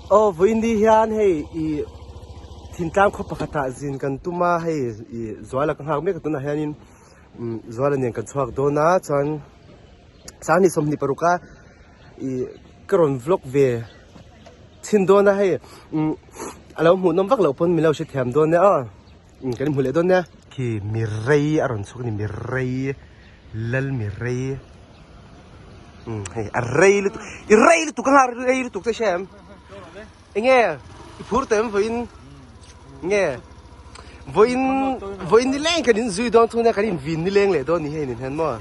Oh, với đi hiền hay thiên tam khó bạc tạ zin cần tu ma hay zoa là cái hàng mấy cái tu na hiền zoa là những cái chuak đó na chọn sáng đi xong đi paruka cái ron vlog về thiên đó na hay alo muốn nắm vác lẩu pon mình lau sẽ thèm đó nè cái này muốn lấy đó nè khi mirai aron suka ni mirai lal mirai hay array lu tu kan array lu tu ta shem nghe phur tem nghe voin ni leng kan in zui don tu na kan in vin ni leng le don ni he ni han mo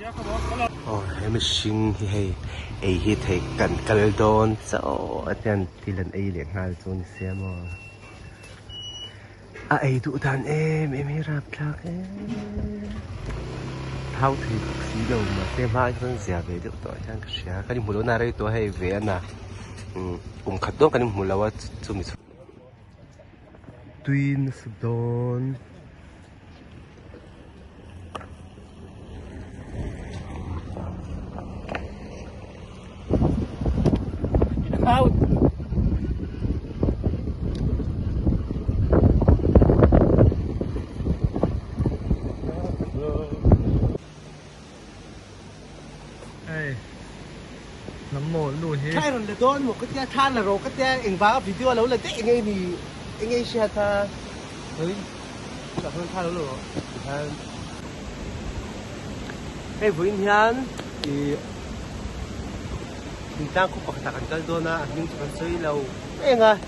hay mà xin hay hi thei kan kal don so atan tilan ai le ngal chun se mo ai du dan em hi rap thak thao thì xí đầu mà xem hai con dẻ về được tội sang cái xe cái mùa nào đây tôi hay về nè cùng khát đó cái mùa nào chung mình twin Sudan out nắm mồ lùi hết. Thay rồi là tôi một cái tia than là rồi cái tia ảnh vá video lâu là tết anh ấy thì anh ấy xe tha đấy chả hơn tha lâu rồi than cái với anh thì mình đang cũng có thằng cái đó na nhưng chỉ còn chơi lâu anh à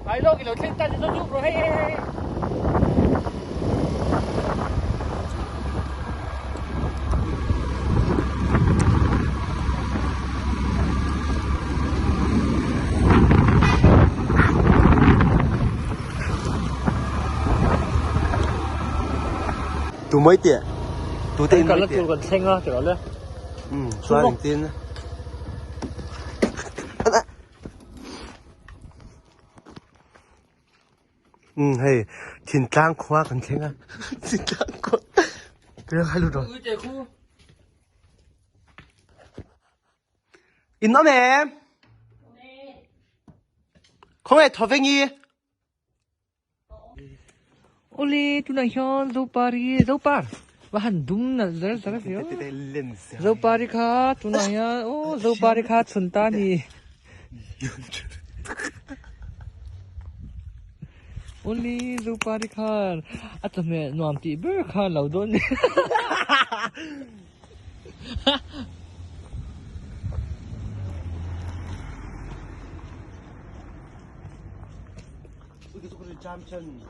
ai lo cái lối trên ta thì nó giúp rồi hey tụi mấy tiệt tụi tên mấy tiệt còn xanh á kiểu đó xóa đỉnh tên hay thiên tang khoa cần thế à thiên tang khoa cái hai luôn rồi in nó mẹ không phải thọ veng gì Oli tu nak hian zo par và hẳn đúng là rất phiếu zo pari kha tu nak hian zo pari kha chun ta ni Oli zo pari kha at me nuam ti ber kha lo don Jam chân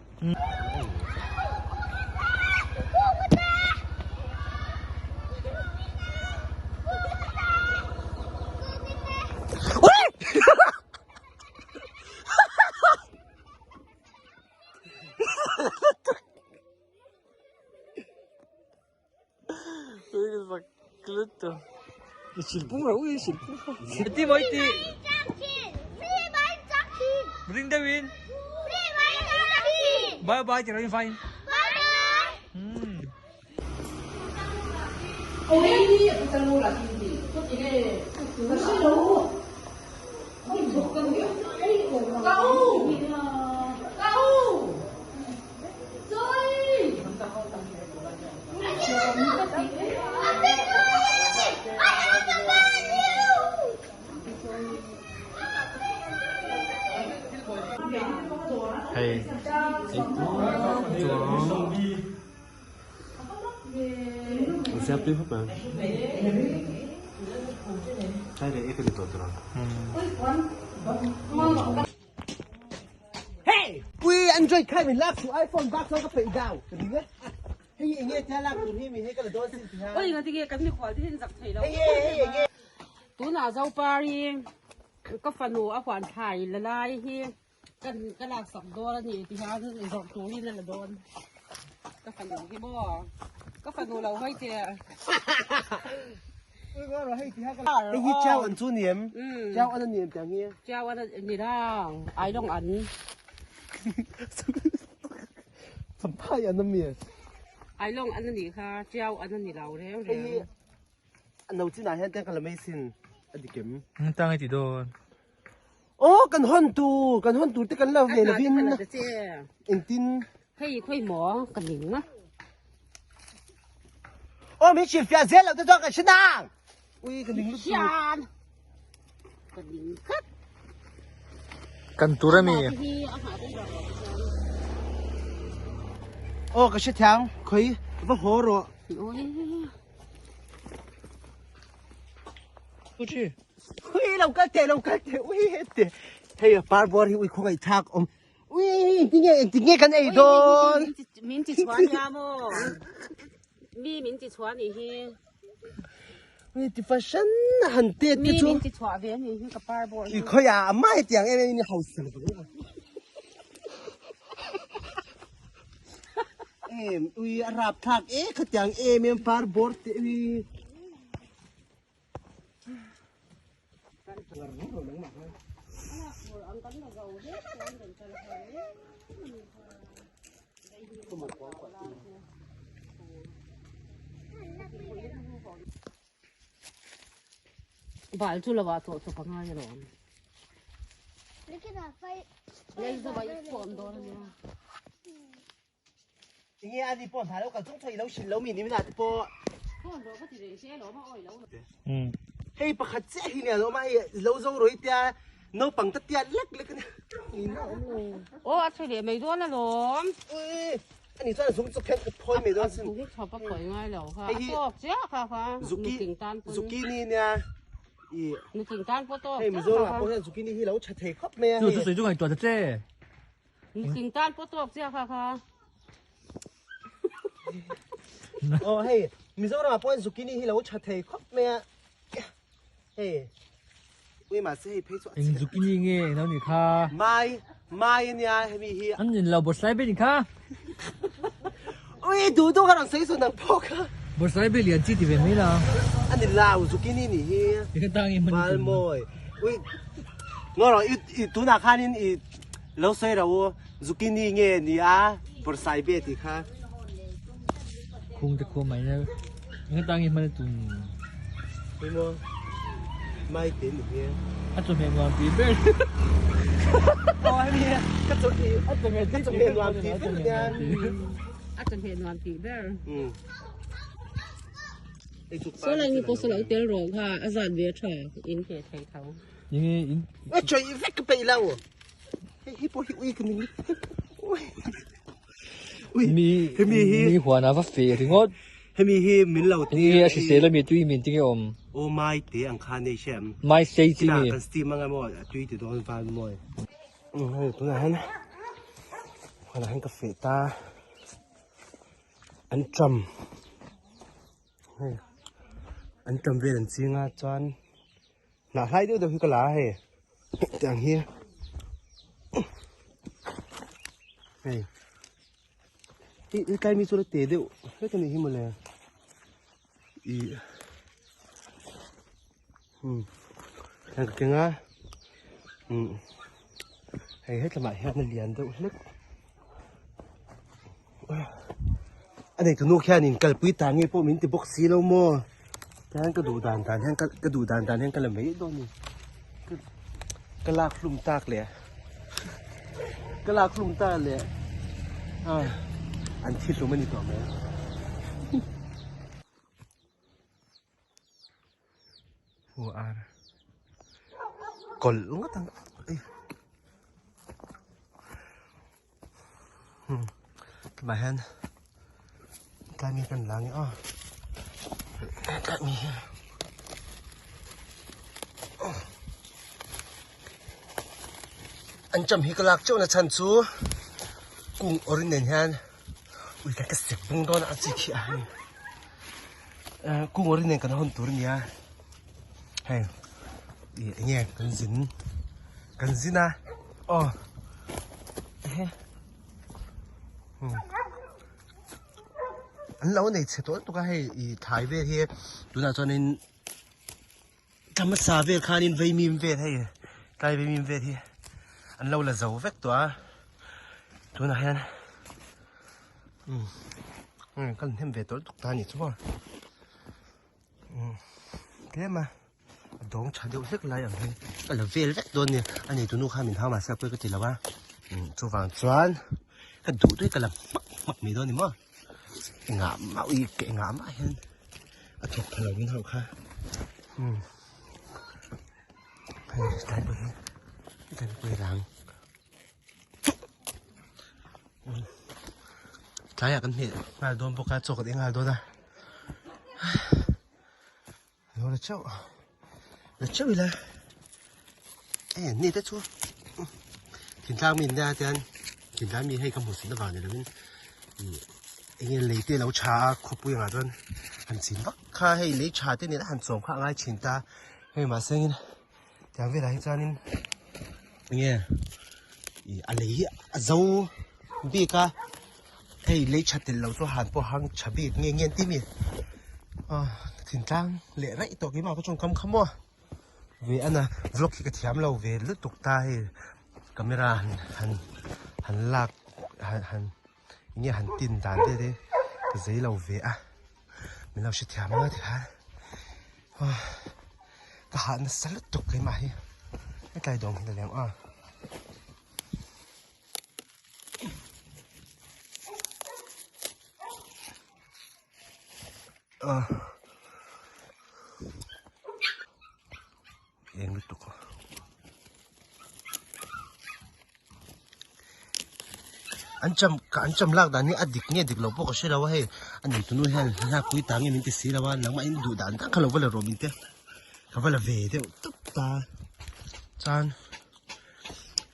실풍 rồi 실풍 ti mới ti bring the win bye bye chị rồi fine ôi đi ở trong lô là gì có gì đây nó sẽ lô ôi thuộc cần biết câu rồi hey siap tuh apa? Saya ada ikut itu terus. Hey, we enjoy climbing lap to iPhone back so cái đào, cái gì đấy? Hey, nghe theo lap của mình hay cái là đôi xin thì ha. ôi cái gì cái gì khỏi thì giặc thầy đâu. Hey, tú nào dâu Paris có phần nụ áo khoản thải là lai hi cái lạc sập đô là gì thì ha dọn tú đi là đôn. Cái phần nụ cái bò, cái phần nụ lâu hay chè. cái gì treo ẩn chú niệm, treo ẩn niệm chẳng nghe. Treo ẩn gì đó, ai đông ẩn. สัมภาษณ์อันนั้นเมีย ไอ้ลงอันนั้นนี่ค่ะเจ้าอันนั้นนี่เราแล้ว ไอ้อันเราที่ไหนเห็นแต่กันละไม่สิ้นอันนี้เก็ม ตั้งไอ้ติโดน โอ้กันฮอนตูที่กันเล่าเห็นวิน เจ้ เอ็งติน ให้ค่อยหมอกันหนิงนะ โอ้ไม่ฉีดเฟียเซลเราจะต้องกันชนะอุ้ยกันหนึ่งลูก ชานกันหนิงคัด กันตุระมี ที่อาหารเป็นแบบ โอ้ก็ชิดทางเคยว่าหัวเราะ โอ้ย กูชื่อ อุ้ยเราก็เตะอุ้ยเตะเฮ้ยปาร์บอร์อุ้ยคงไอ้ทักอุ้ยจริงไงกันไอ้โดน 民之川呀么？民之川你去， อุ้ยที่ฟ้าฉันหันเตะที่ชู 民之川边你去个巴尔波。 อุ้ยเขาอยากไม่เตียงไอ้นี่เขาสั่งเลยอุ้ยรับทักเขาเตียงเมียนปาร์บอร์อุ้ย 摆出了吧，做放开了。你给他飞，那是把一放多了呢。 อย่างเงี้ยอันนี้ป้อนถ่ายแล้วกับต้องถอยแล้วชินแล้วมีนี่ไม่ได้ป้อ 放多不得些了嘛，哎了。 อืม เฮ้ยประคัดเจ้าที่เนี่ยเราไม่เราโซ่รวยเตี้ยน้องปังตะเตี้ยเล็กๆกันนี่น่าอุ้ม 哦，吹的没多那种。 อุ้ยอันนี้ส่วนสูงสุดแค่พอยไม่โดนสิ 我给炒不可爱了哈。多这哈哈。 ซุกี้ 你订单不？ ซุกี้นี่เนี่ยอี 你订单不多？ เฮ้ยมิโซะพวกนั้นซุกี้นี่ที่เราชัดเทครับแม่ จุดสุดจุดไอ้ตัวเจ้ 你订单不多这哈哈。 โอ้เฮ้ยมิโซะพวกนั้นซุกี้นี่ที่เราชัดเทครับแม่เฮ้ยอุ้ยมาสิเพย์สวัส เอ็ง ดิ์ จุกินี่เงี้ยแล้วนี่ค่ะ ไม่เนี่ยให้มีเฮีย อันนี้เราบดไซเบนี่ค่ะ อุ้ยดูกันหลังใส่ส่วนหนังพอกค่ะ บดไซเบเลียนจีที่เป็นไม่ละ อันนี้ลาวซุกี้นี่นี่เฮีย นี่ก็ตั้งอีมัน มาโมยอุ้ยงอหรออีตัวหน้าข้านี่อีเราใส่เราซุกี้นี่เงี้ยนี่อ่ะปอร์ไซเบติค่ะ คงจะควงไหมเนี่ยนี่ก็ตั้งอีมันตุ่ม ไม่โมไม่เต็มเฮีย อันจุดเมียนวันปีเบ้ โอ้ยเนี่ยก็จุดอี อันจุดเมียน ก็จุดเรียนวันที่เป็นเนี่ย 啊，真偏暖地边儿。 ไอ้จุด 所以你不是老点肉哈，啊，咱别吃，应该抬头。 ยังไง ไอ้ช่วยเฟกไปแล้วไอ้ฮิปโปฮิอุ้ยกันนี่อุ้ย มีหัวน้าฟ้าเฟยถึงว่า ให้มีฮิมินเรา นี่ ตี อาชิเซแล้วมีตุ้ยมีติ้งอม โอ้ไม่เตะอังคารในแชม ไม่เซ ที่ จี น่า มี กันสตีมังอะมั่วตุ้ยติดโดนฟันมั่วเฮ้ยตัวไหนฮะตัวไหนฮะกาแฟตาอันจำเฮ้ยอันจำเวรจริงอ่ะจอนหน้าให้ดูเดี๋ยวพี่ก็ลาให้จังเฮียเฮ้ยอีใกล้มีสุรเตะเดี๋ยวเฮ้ยตัวนี้หิมะเลยอีนั่นก็เก่งอ่ะให้ให้สมัยให้นักเรียนเดี๋ยวเล็กอันนี้ตัวนู้นแค่นี้กัลปุยตางี้พวกมินติบอกสีแล้วมั้งแค่นั้นก็ดูด่านแค่ก็ดูด่านแค่ก็เลยไม่โดนนี่ก็ลากลุ่มตากเลยก็ลากลุ่มตากเลยอันที่ตัวมันนี่ตัวไหมหัวอากลงก็ตั้งมาเห็นการมีกันหลังอ๋อการมีอันจำฮิกลักเจ้าหน้าชันซูกุ้งออริเนนฮันอุ้ยแกก็เสียบงโดนอาจิขี้อันกุ้งออริเนนกันหุ่นตัวนี้เฮ้ยเนี่ยกันสินะอ๋อเฮ้ยอันเราเนี่ยเสียตัวก็ให้ถ่ายเวทเฮียดูนะตอนนี้ธรรมศาสตร์เวทขานินเวมีมเวทให้กลายเวมีมเวทเฮียอันเราละเจ้าเวกตัว ตัวไหนฮะกันเห็นเวตัวตุกตานี่ชั่วเดี๋ยวมาดองชาเดียวเล็กไรอย่างนี้ก็เลยเวลเล็กตัวเนี่ยอันนี้ตัวนู้นข้ามินเท้ามาเสียไปก็ติดแล้ววะตัวฝั่งจวนก็ดูด้วยกันละมักมีตัวนี่มั้งงามมาอีกงามมาเห็นอาจจะพลังมินเท้าค่ะได้ไปได้ไปหลังใช่กันเหตุงานโดนโปรแกรมจบกันเองงานโดนนะเราเจ้าอีกแล้วนี่ได้ชัวถิ่นทางมินได้เตือนถิ่นทางมีให้คำพูดสินตะวันเนี่ยมันเองเลยเตี้ยเราชาครบปุยงานโดนหันสินบักข้าให้เลยชาเตี้ยนี่หันส่งข้าง่ายชินตาให้มาเซ็งนะแต่เวลาที่จานินเนี่ยอะไรเจ้าบีก้าให้เลยชัดเจนเราตัวหันพอหังฉบีเงี้ยที่มีถิ่นทางเละไรตัวกี่มาก็ชงคำว่าเวอันน่ะวล็อกที่กระเทียมเราเวลุตุกตาให้กล้องหันลากหันเงี้ยหันตินด่านได้เลยก็ใจเราเวอ่ะมันเราเสียเทียมากที่ฮะก็หันสลัดตุกขึ้นมาให้ไม่ไกลดองแต่แล้วเองลุตุกอันจำลากด่านนี้อดีตเนี่ยเด็กเราพวกก็ใช่แล้วว่าให้อันนี้ตัวนู้นให้น่าคุยตังยังมินติสีแล้วว่าหลังมาอินดูด่านตั้งเขาเราว่าเราโรบินเต้เขาว่าเราเวเต้ตุ๊กตาจาน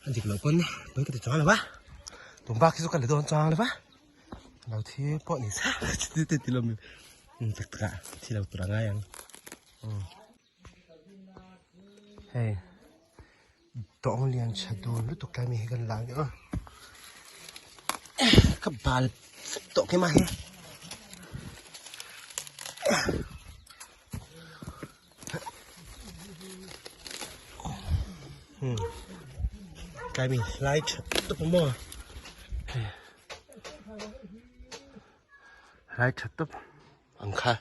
อันเด็กเราคนเปิดกระติกจานเลยวะตรงบ้านคิดกันเลยโดนจานเลยวะเราที่พวกนี้ซะที่เรามีตะกร้าที่เราตัวง่ายยังเฮ้ยต้องเรียนชาดูรู้ตุกใจมีให้กันหลังเนี่ยกับบาลตกขึ้นมาเฮ้กลายมีไลท์ตุ๊บมั่วไลท์ตุ๊บอังคาร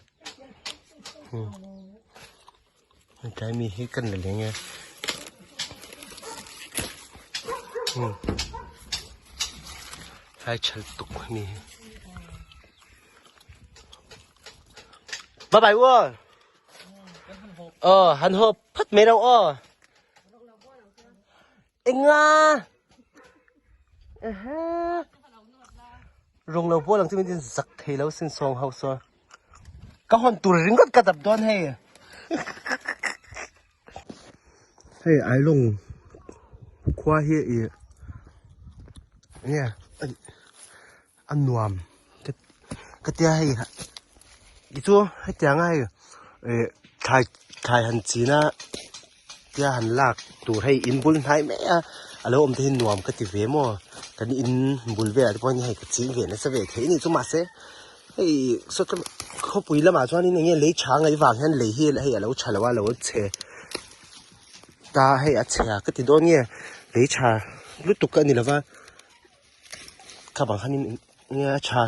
กลายมีให้กันอะไรเงี้ยไอ้ฉันตุกนี่บ๊ายบายวัวหันหัวพัดไม่เราเอ็งล่ะโรงเราพวกหลังที่มันจะสักเทแล้วสิ้นซองเฮาซะก็หันตัวริงก็กระดับดอนให้ไอ้ลงคว้าเฮียอีเนี่ยอันนวมก็เตี้ยให้อีตัวให้เตี้ยง่ายถ่ายหันจีน่ะเตี้ยหันลากตัวให้อินบุญให้แม่อะไรอมที่นวมก็ติเวมอกันอินบุญเวลาพวกนี้ให้กับจีนเวนะเสวเทนี่จุมาเสให้สุดก็เขาปุ๋ยละมาช่วงนี้เนี่ยเลยช้างไอ้วางให้เลยเฮียให้เราฉลาดว่าเราเชตาให้อัจฉริยะก็ติดโดนเนี่ยเลยชารู้ตุกกันนี่แหละว่าข้าบางครั้งนี่เนี่ยชา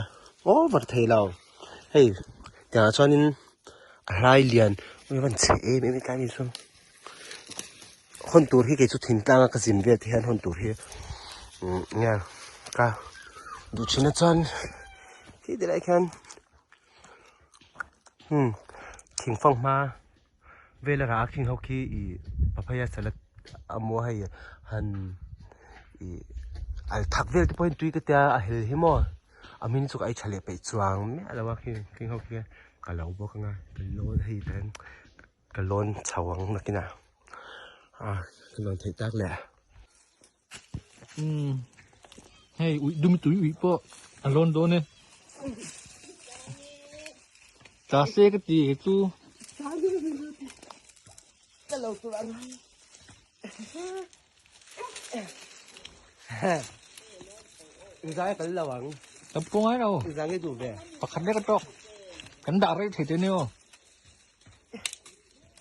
โอ้วันเทเราเฮ้ยแต่ช่วงนี้อะไรเรียนไม่วันเสไม่การมีส่วนคนตัวที่เกิดสุดถิ่นต่างกับสินเวียดที่ฮันคนตัวที่เนี่ยก็ดูชินจันที่เดี๋ยวกันทิ้งฟังมาเวลารักทิ้งเขาขี้ปะพายสลัดอมัวให้ฮันทักเวลที่พอเห็นตุยก็เตะเฮลฮิมออามินสุกไอเฉลี่ยไปจวงไม่อะไรวะขี้เขาขี้ก็เราบอกง่ายกันโลนให้เป็นกันโลนชาววังนักกินกันโลนไทยตักแหละให้อุ้ยดูมีตุ้ยอุ้ยปะอารมณ์โดนเนี่ยจ่าเซ่ก็ตีจูกันเราตัวอะไรIzang cái lawang, tập công ấy đâu, izang cái đủ về, bạc khăn đấy cái trọc, cắn đào đấy thì thế nào,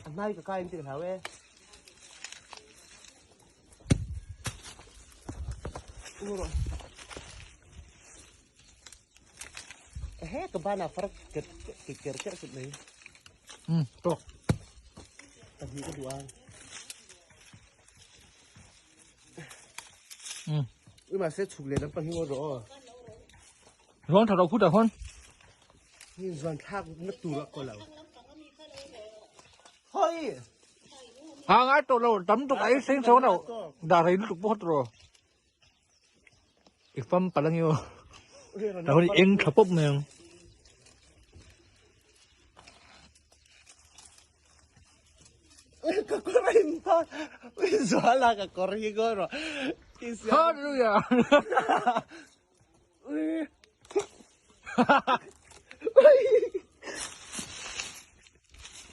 anh nay cái em tiền hảo ấy, hé cái ba nào phát cái suốt này ตก tao nghĩ cái đồ ăn mà sẽ chụp lên nó bằng hình rồi ร้อนถ้าเราพูดแต่คน nhưng doan thác nó tù ra coi lẩu thôi หางไอ้ตัวเราตั้มตัวไอ้เซ็งโซนเราด่าอะไรลูกบอสเราอีกปั๊มปลังอยู่แต่คนเองขับปุ๊บเมือง cái con này nó gió là cái con gì cơ rồi ฮาลูยา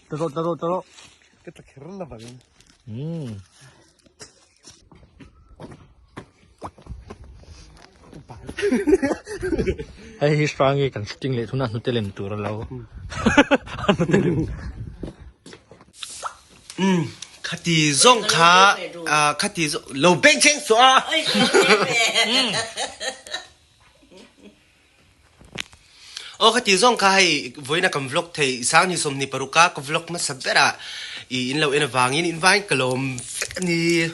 ตลก cái ta khэр là bằng ไอ้ฮิสตรังกันจริงเลยทุนนั้นนุเตลินตัวเรานุเตลิน khát tí rong khá khát tí lầu bên trên xóa khát tí rong khá hay với na cầm vlog thì sáng như sớm ni paruka cầm vlog mà sắp ra in lâu in vàng in vang kalom ni